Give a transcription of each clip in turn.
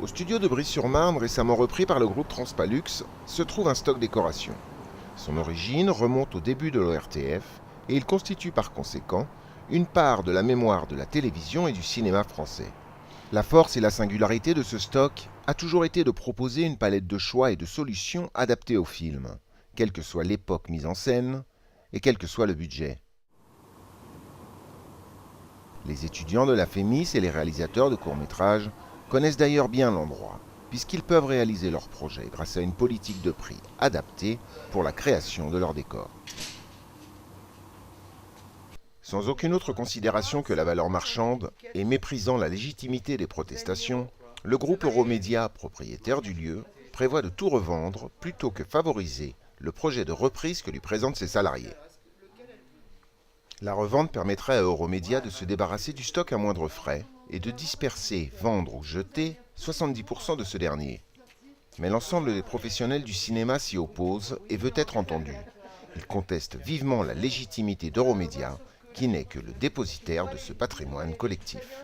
Au studio de Bry-sur-Marne, récemment repris par le groupe Transpalux, se trouve un stock décoration. Son origine remonte au début de l'ORTF et il constitue par conséquent une part de la mémoire de la télévision et du cinéma français. La force et la singularité de ce stock a toujours été de proposer une palette de choix et de solutions adaptées au film, quelle que soit l'époque mise en scène et quel que soit le budget. Les étudiants de la FEMIS et les réalisateurs de courts-métrages connaissent d'ailleurs bien l'endroit, puisqu'ils peuvent réaliser leurs projets grâce à une politique de prix adaptée pour la création de leurs décors. Sans aucune autre considération que la valeur marchande et méprisant la légitimité des protestations, le groupe Euromédia, propriétaire du lieu, prévoit de tout revendre plutôt que favoriser le projet de reprise que lui présentent ses salariés. La revente permettrait à Euromédia de se débarrasser du stock à moindre frais et de disperser, vendre ou jeter 70% de ce dernier. Mais l'ensemble des professionnels du cinéma s'y oppose et veut être entendu. Il conteste vivement la légitimité d'Euromédia, qui n'est que le dépositaire de ce patrimoine collectif.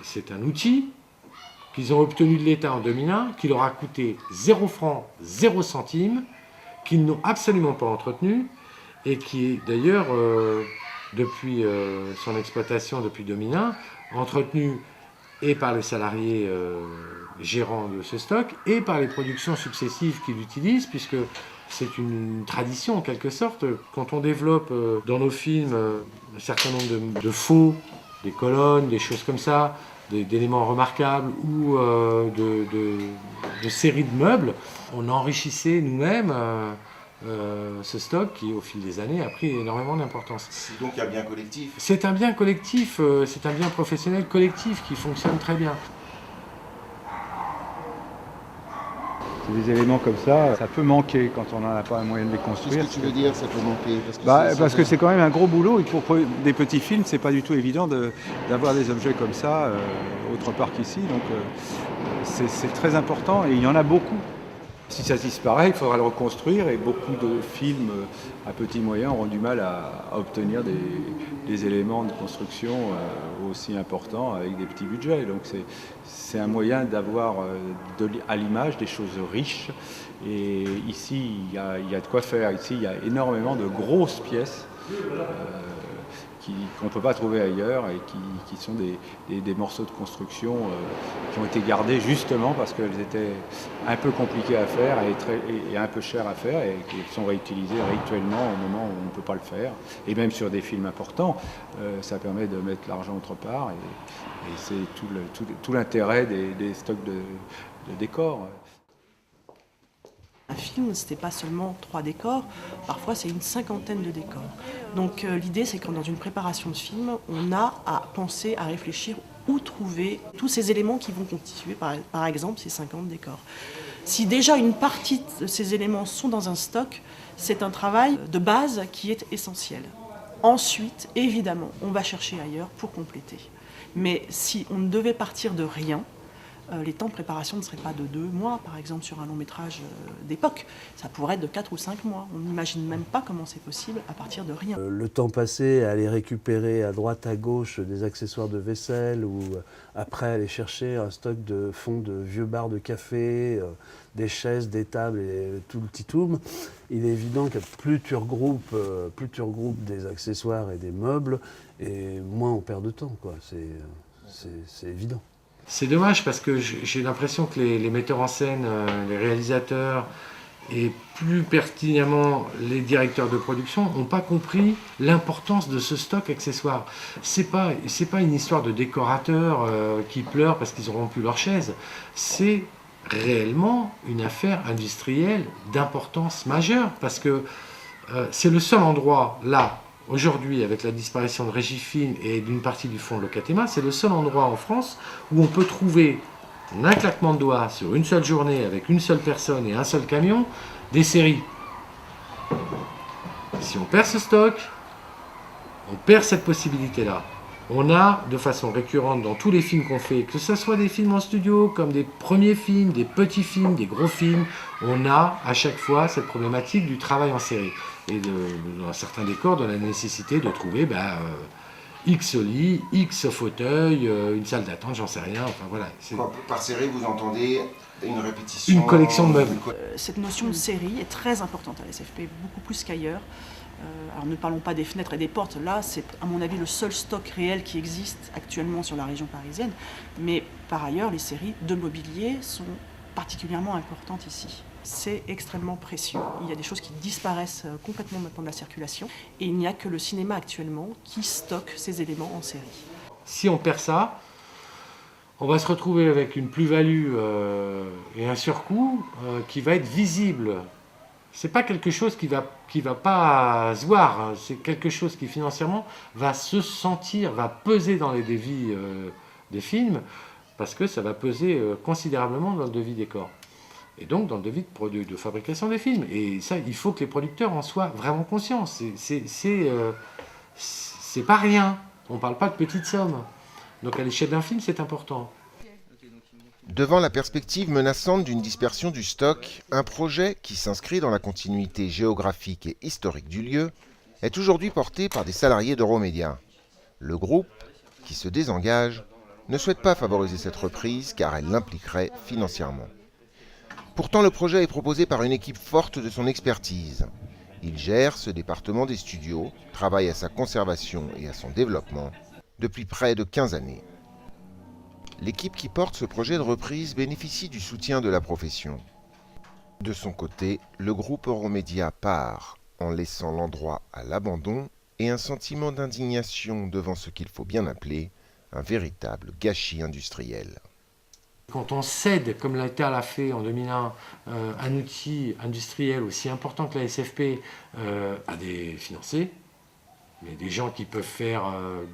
C'est un outil qu'ils ont obtenu de l'État en 2001, qui leur a coûté 0 francs, 0 centimes, qu'ils n'ont absolument pas entretenu et qui est d'ailleurs, depuis son exploitation depuis 2001, entretenu et par les salariés gérants de ce stock et par les productions successives qui l'utilisent, puisque c'est une tradition en quelque sorte. Quand on développe dans nos films un certain nombre de faux, des colonnes, des choses comme ça, d'éléments remarquables ou de séries de meubles, on enrichissait nous-mêmes ce stock qui, au fil des années, a pris énormément d'importance. C'est donc un bien collectif. C'est un bien collectif, c'est un bien professionnel collectif qui fonctionne très bien. C'est des éléments comme ça peut manquer quand on n'en a pas un moyen de les construire. Qu'est-ce que tu veux dire, ça peut manquer? Parce que c'est quand même un gros boulot et pour des petits films, c'est pas du tout évident d'avoir des objets comme ça autre part qu'ici. Donc c'est très important et il y en a beaucoup. Si ça disparaît, il faudra le reconstruire et beaucoup de films à petits moyens auront du mal à obtenir des éléments de construction aussi importants avec des petits budgets. Donc c'est un moyen d'avoir à l'image des choses riches. Et ici, il y a de quoi faire. Ici, il y a énormément de grosses pièces qu'on ne peut pas trouver ailleurs et qui sont des morceaux de construction qui ont été gardés justement parce qu'elles étaient un peu compliquées à faire et un peu chères à faire et qui sont réutilisées rituellement au moment où on ne peut pas le faire. Et même sur des films importants, ça permet de mettre l'argent autre part et c'est tout l'intérêt des stocks de décors. Un film, c'était pas seulement 3 décors, parfois c'est une 50aine de décors. Donc l'idée c'est que dans une préparation de film, on a à penser, à réfléchir où trouver tous ces éléments qui vont constituer par exemple ces 50 décors. Si déjà une partie de ces éléments sont dans un stock, c'est un travail de base qui est essentiel. Ensuite, évidemment, on va chercher ailleurs pour compléter. Mais si on ne devait partir de rien, les temps de préparation ne seraient pas de 2 mois, par exemple, sur un long métrage d'époque. Ça pourrait être de 4 ou 5 mois. On n'imagine même pas comment c'est possible à partir de rien. Le temps passé à aller récupérer à droite, à gauche des accessoires de vaisselle ou après aller chercher un stock de fonds de vieux bars de café, des chaises, des tables et tout le titoum, il est évident que plus tu regroupes des accessoires et des meubles, et moins on perd de temps, quoi. C'est évident. C'est dommage parce que j'ai l'impression que les metteurs en scène, les réalisateurs et plus pertinemment les directeurs de production n'ont pas compris l'importance de ce stock accessoire. C'est pas une histoire de décorateurs qui pleurent parce qu'ils ont rompu leur chaise. C'est réellement une affaire industrielle d'importance majeure parce que c'est le seul endroit là. Aujourd'hui, avec la disparition de Régifilm et d'une partie du fonds Locatema, c'est le seul endroit en France où on peut trouver, en un claquement de doigts, sur une seule journée, avec une seule personne et un seul camion, des séries. Si on perd ce stock, on perd cette possibilité-là. On a, de façon récurrente, dans tous les films qu'on fait, que ce soit des films en studio, comme des premiers films, des petits films, des gros films, on a à chaque fois cette problématique du travail en série. Et dans certains décors, de la nécessité de trouver X lits, X fauteuils, une salle d'attente, j'en sais rien, enfin voilà. Par série, vous entendez une répétition? Une collection de meubles. Cette notion de série est très importante à la SFP, beaucoup plus qu'ailleurs. Alors ne parlons pas des fenêtres et des portes, là c'est à mon avis le seul stock réel qui existe actuellement sur la région parisienne, mais par ailleurs les séries de mobilier sont particulièrement importantes ici. C'est extrêmement précieux, il y a des choses qui disparaissent complètement maintenant de la circulation et il n'y a que le cinéma actuellement qui stocke ces éléments en série. Si on perd ça, on va se retrouver avec une plus-value et un surcoût qui va être visible. C'est pas quelque chose qui va pas se voir, hein. C'est quelque chose qui financièrement va se sentir, va peser dans les devis des films, parce que ça va peser considérablement dans le devis des corps. Et donc dans le devis de fabrication des films. Et ça, il faut que les producteurs en soient vraiment conscients. C'est pas rien. On parle pas de petites sommes. Donc à l'échelle d'un film, c'est important. Devant la perspective menaçante d'une dispersion du stock, un projet qui s'inscrit dans la continuité géographique et historique du lieu est aujourd'hui porté par des salariés d'Euromédia. Le groupe, qui se désengage, ne souhaite pas favoriser cette reprise car elle l'impliquerait financièrement. Pourtant, le projet est proposé par une équipe forte de son expertise. Il gère ce département des studios, travaille à sa conservation et à son développement depuis près de 15 années. L'équipe qui porte ce projet de reprise bénéficie du soutien de la profession. De son côté, le groupe Euromédia part en laissant l'endroit à l'abandon et un sentiment d'indignation devant ce qu'il faut bien appeler un véritable gâchis industriel. Quand on cède, comme l'État l'a fait en 2001, un outil industriel aussi important que la SFP à des financiers, mais des gens qui peuvent faire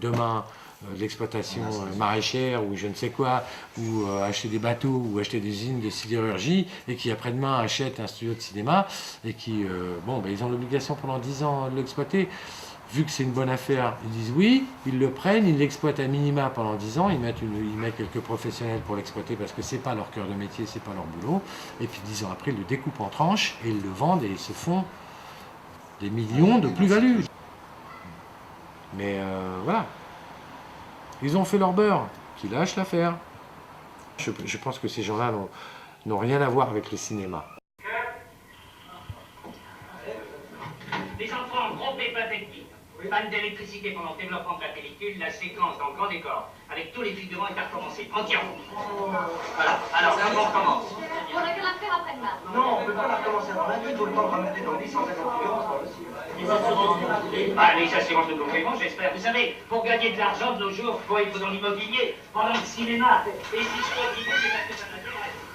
demain de l'exploitation maraîchère ou je ne sais quoi, ou acheter des bateaux ou acheter des usines de sidérurgie et qui après-demain achètent un studio de cinéma et qui, ils ont l'obligation pendant 10 ans de l'exploiter. Vu que c'est une bonne affaire, ils disent oui, ils le prennent, ils l'exploitent à minima pendant 10 ans, ils mettent quelques professionnels pour l'exploiter parce que c'est pas leur cœur de métier, c'est pas leur boulot, et puis 10 ans après, ils le découpent en tranches et ils le vendent et ils se font des millions de plus-value. Mais voilà, ils ont fait leur beurre, qu'ils lâchent l'affaire. Je pense que ces gens-là n'ont rien à voir avec le cinéma. Les enfants, gros pépin technique. Panne d'électricité pendant le développement de la pellicule, la séquence dans le grand décor, avec tous les figurants est à recommencer, entièrement. Voilà, alors, on recommence. On n'a qu'à la faire après-demain. Non, on ne peut pas la recommencer avant lundi, il faut le temps de ramener dans 850 figurants, c'est pas possible. Les assurances de complément, j'espère. Vous savez, pour gagner de l'argent de nos jours, il faut dans l'immobilier, pendant le cinéma. Et si je continue, c'est parce que ça m'intéresse.